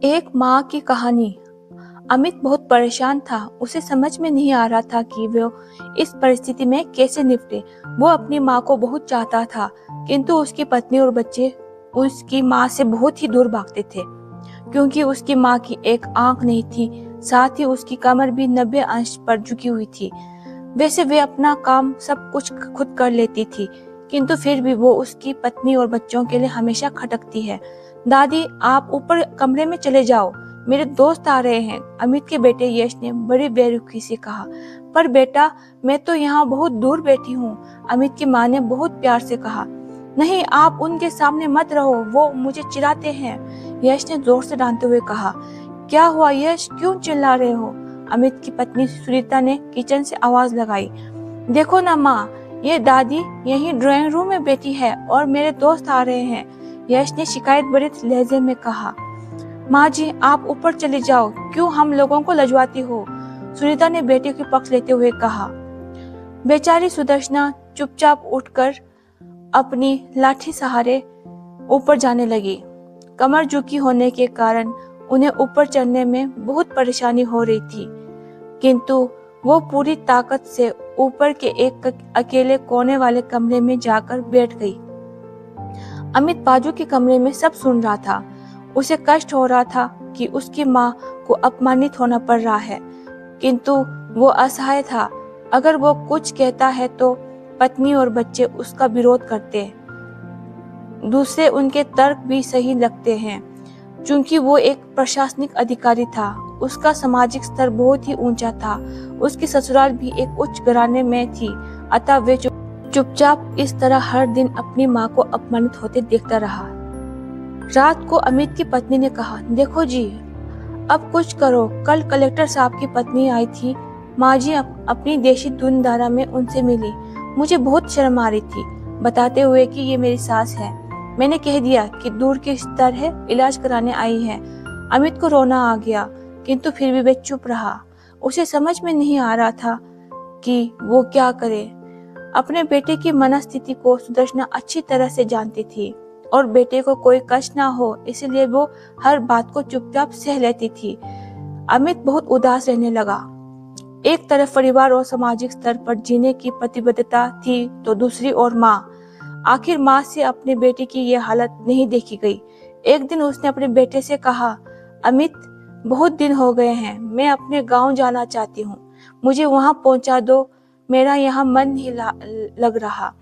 एक माँ की कहानी। अमित बहुत परेशान था। उसे समझ में नहीं आ रहा था कि वो इस परिस्थिति में कैसे निपटे। वो अपनी माँ को बहुत चाहता था, किंतु उसकी पत्नी और बच्चे उसकी माँ से बहुत ही दूर भागते थे, क्योंकि उसकी माँ की एक आंख नहीं थी, साथ ही उसकी कमर भी 90 अंश पर झुकी हुई थी। वैसे वे अपना काम सब कुछ खुद कर लेती थी, किंतु फिर भी वो उसकी पत्नी और बच्चों के लिए हमेशा खटकती है। दादी, आप ऊपर कमरे में चले जाओ, मेरे दोस्त आ रहे हैं, अमित के बेटे यश ने बड़ी बेरुखी से कहा। पर बेटा, मैं तो यहाँ बहुत दूर बैठी हूँ, अमित की माँ ने बहुत प्यार से कहा। नहीं, आप उनके सामने मत रहो, वो मुझे चिढ़ाते हैं, यश ने जोर से डांटते हुए कहा। क्या हुआ यश, क्यों चिल्ला रहे हो? अमित की पत्नी सुनीता ने किचन से आवाज लगाई। देखो ना माँ, ये दादी यही ड्राइंग रूम में बैठी है और मेरे दोस्त आ रहे हैं, यश ने शिकायत भरे लहजे में कहा। माँ जी, आप ऊपर चले जाओ, क्यों हम लोगों को लजवाती हो? सुनीता ने बेटे के पक्ष लेते हुए कहा। बेचारी सुदर्शना चुपचाप उठकर अपनी लाठी सहारे ऊपर जाने लगी। कमर झुकी होने के कारण उन्हें ऊपर चढ़ने में बहुत परेशानी हो रही थी, किंतु वो पूरी ताकत से ऊपर के एक अकेले कोने वाले कमरे में जाकर बैठ गई। अमित बाजू के कमरे में सब सुन रहा था। उसे कष्ट हो रहा था कि उसकी माँ को अपमानित होना पड़ रहा है, किंतु वो असहाय था। अगर वो कुछ कहता है तो पत्नी और बच्चे उसका विरोध करते। दूसरे उनके तर्क भी सही लगते हैं। चूंकि वो एक प्रशासनिक अधिकारी था, उसका सामाजिक स्तर बहुत ही ऊंचा था, उसकी ससुराल भी एक उच्च घराने में थी, अतः वे चुपचाप इस तरह हर दिन अपनी माँ को अपमानित होते देखता रहा। रात को अमित की पत्नी ने कहा, देखो जी, अब कुछ करो। कल कलेक्टर साहब की पत्नी आई थी, माँ जी अपनी देशी धुन धारा में उनसे मिली। मुझे बहुत शर्म आ रही थी, बताते हुए कि ये मेरी सास है। मैंने कह दिया कि दूर के स्तर है, इलाज कराने आई है। अमित को रोना आ गया, किंतु फिर भी वह चुप रहा। उसे समझ में नहीं आ रहा था कि वो क्या करे। अपने बेटे की मनस्थिति को सुदर्शना अच्छी तरह से जानती थी और बेटे को कोई कष्ट ना हो, इसलिए वो हर बात को चुपचाप सह लेती थी। अमित बहुत उदास रहने लगा। एक तरफ परिवार और सामाजिक स्तर पर जीने की प्रतिबद्धता थी, तो दूसरी ओर माँ। आखिर माँ से अपने बेटे की ये हालत नहीं देखी गई। एक दिन उसने अपने बेटे से कहा, अमित, बहुत दिन हो गए हैं, मैं अपने गांव जाना चाहती हूँ, मुझे वहां पहुंचा दो, मेरा यहाँ मन नहीं लग रहा।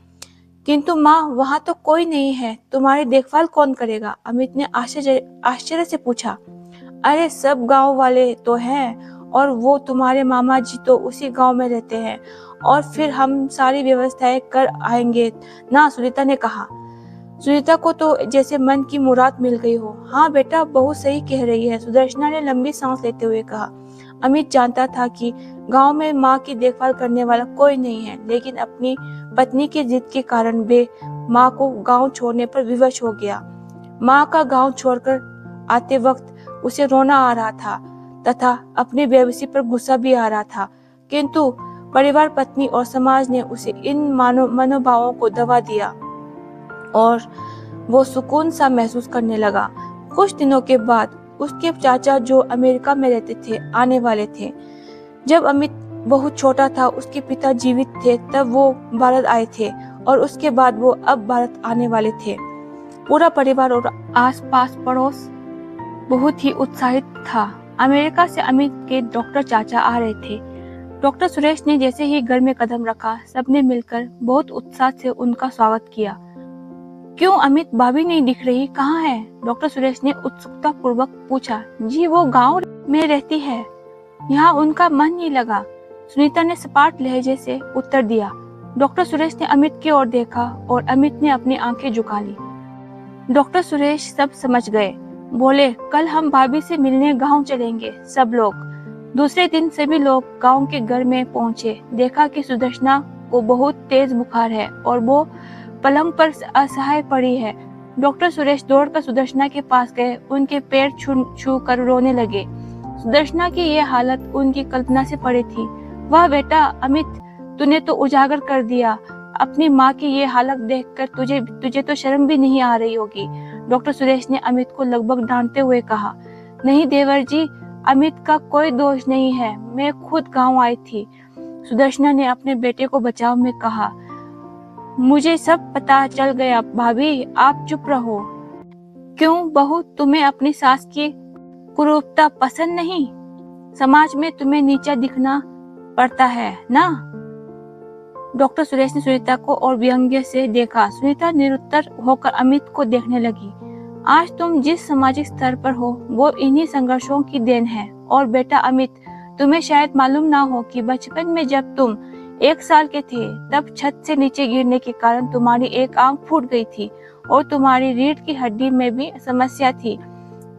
किंतु माँ, वहां तो कोई नहीं है, तुम्हारी देखभाल कौन करेगा? अमित ने आश्चर्य से पूछा। अरे, सब गांव वाले तो हैं, और वो तुम्हारे मामा जी तो उसी गांव में रहते हैं, और फिर हम सारी व्यवस्थाएं कर आएंगे ना, सुनीता ने कहा। सुनीता को तो जैसे मन की मुराद मिल गई हो। हाँ बेटा, बहुत सही कह रही है, सुदर्शना ने लंबी सांस लेते हुए कहा। अमित जानता था कि गांव में माँ की देखभाल करने वाला कोई नहीं है, लेकिन अपनी पत्नी की जिद के कारण वे माँ को गांव छोड़ने पर विवश हो गया। माँ का गांव छोड़कर आते वक्त उसे रोना आ रहा था तथा अपनी बेबसी पर गुस्सा भी आ रहा था, किंतु परिवार, पत्नी और समाज ने उसे इन मनोभावों को दबा दिया और वो सुकून सा महसूस करने लगा। कुछ दिनों के बाद उसके चाचा, जो अमेरिका में रहते थे, आने वाले थे। जब अमित बहुत छोटा था, उसके पिता जीवित थे, तब वो भारत आए थे और उसके बाद वो अब भारत आने वाले थे। पूरा परिवार और आसपास पड़ोस बहुत ही उत्साहित था। अमेरिका से अमित के डॉक्टर चाचा आ रहे थे। डॉक्टर सुरेश ने जैसे ही घर में कदम रखा, सबने मिलकर बहुत उत्साह से उनका स्वागत किया। क्यों अमित, भाभी नहीं दिख रही, कहाँ है? डॉक्टर सुरेश ने उत्सुकता पूर्वक पूछा। जी, वो गांव में रहती है, यहाँ उनका मन नहीं लगा, सुनीता ने सपाट लहजे से उत्तर दिया। डॉक्टर सुरेश ने अमित की ओर देखा और अमित ने अपनी आंखें झुका ली। डॉक्टर सुरेश सब समझ गए। बोले, कल हम भाभी से मिलने गांव चलेंगे सब लोग। दूसरे दिन सभी लोग गांव के घर में पहुंचे। देखा कि सुदर्शना को बहुत तेज बुखार है और वो पलंग पर असहाय पड़ी है। डॉक्टर सुरेश दौड़कर सुदर्शना के पास गए, उनके पैर छू कर रोने लगे। सुदर्शना की ये हालत उनकी कल्पना से परे थी। वाह बेटा अमित, तूने तो उजागर कर दिया। अपनी माँ की ये हालत देखकर तुझे तो शर्म भी नहीं आ रही होगी, डॉक्टर सुरेश ने अमित को लगभग डांटते हुए कहा। नहीं देवर जी, अमित का कोई दोष नहीं है, मैं खुद गांव आई थी। सुदर्शना ने अपने बेटे को बचाव में कहा। मुझे सब पता चल गया भाभी, आप चुप रहो। क्यों बहू, तुम्हें अपनी सास की कुरूपता पसंद नहीं? समाज में तुम्हें नीचा दिखना पड़ता है ना? डॉक्टर सुरेश ने सुनीता को और व्यंग्य से देखा। सुनीता निरुत्तर होकर अमित को देखने लगी। आज तुम जिस सामाजिक स्तर पर हो वो इन्हीं संघर्षों की देन है। और बेटा अमित, तुम्हें शायद मालूम ना हो कि बचपन में जब तुम 1 साल के थे तब छत से नीचे गिरने के कारण तुम्हारी एक आंख फूट गई थी और तुम्हारी रीढ़ की हड्डी में भी समस्या थी।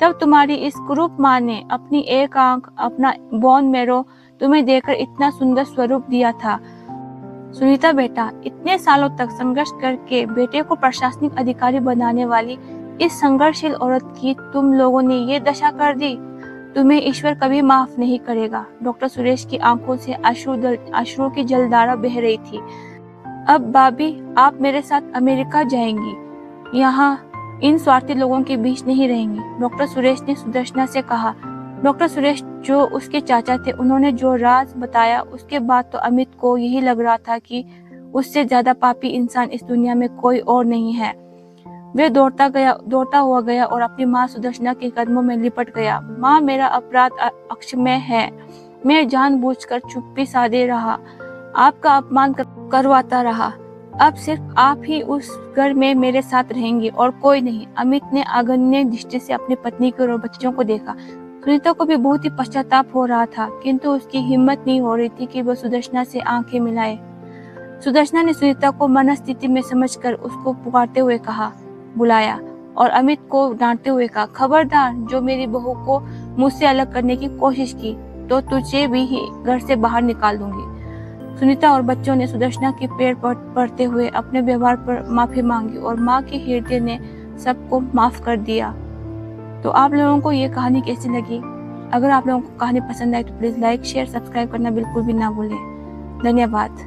तब तुम्हारी इस कुरूप माँ ने अपनी एक आंख, अपना बोन मैरो तुम्हें देकर इतना सुंदर स्वरूप दिया था। सुनीता बेटा, इतने सालों तक संघर्ष करके बेटे को प्रशासनिक अधिकारी बनाने वाली इस संघर्षशील औरत की तुम लोगों ने ये दशा कर दी। तुम्हें ईश्वर कभी माफ नहीं करेगा। डॉक्टर सुरेश की आंखों से अश्रु की जलधारा बह रही थी। अब भाभी, आप मेरे साथ अमेरिका जाएंगी, यहाँ इन स्वार्थी लोगों के बीच नहीं रहेंगी, डॉक्टर सुरेश ने सुदर्शना से कहा। डॉक्टर सुरेश जो उसके चाचा थे, उन्होंने जो राज बताया उसके बाद तो अमित को यही लग रहा था कि उससे ज्यादा पापी इंसान इस दुनिया में कोई और नहीं है। वे दौड़ता हुआ गया और अपनी माँ सुदर्शना के कदमों में लिपट गया। माँ, मेरा अपराध अक्षम्य है, मैं जानबूझकर चुप्पी साधे रहा, आपका अपमान करवाता रहा। अब सिर्फ आप ही उस घर में मेरे साथ रहेंगे और कोई नहीं। अमित ने अगन्य दृष्टि से अपनी पत्नी को और बच्चों को देखा। सुनीता को भी बहुत ही पश्चाताप हो रहा था, किंतु उसकी हिम्मत नहीं हो रही थी कि वह सुदर्शना से आंखें मिलाए। सुदर्शना ने सुनीता को मनस्थिति में समझकर उसको पुकारते हुए बुलाया और अमित को डांटते हुए कहा, खबरदार, जो मेरी बहू को मुझसे अलग करने की कोशिश की तो तुझे भी ही घर से बाहर निकाल दूंगी। सुनीता और बच्चों ने सुदर्शना के पैर पड़ते हुए अपने व्यवहार पर माफी मांगी और माँ के हृदय ने सबको माफ कर दिया। तो आप लोगों को ये कहानी कैसी लगी? अगर आप लोगों को कहानी पसंद आई तो प्लीज लाइक, शेयर, सब्सक्राइब करना बिल्कुल भी ना भूलें। धन्यवाद।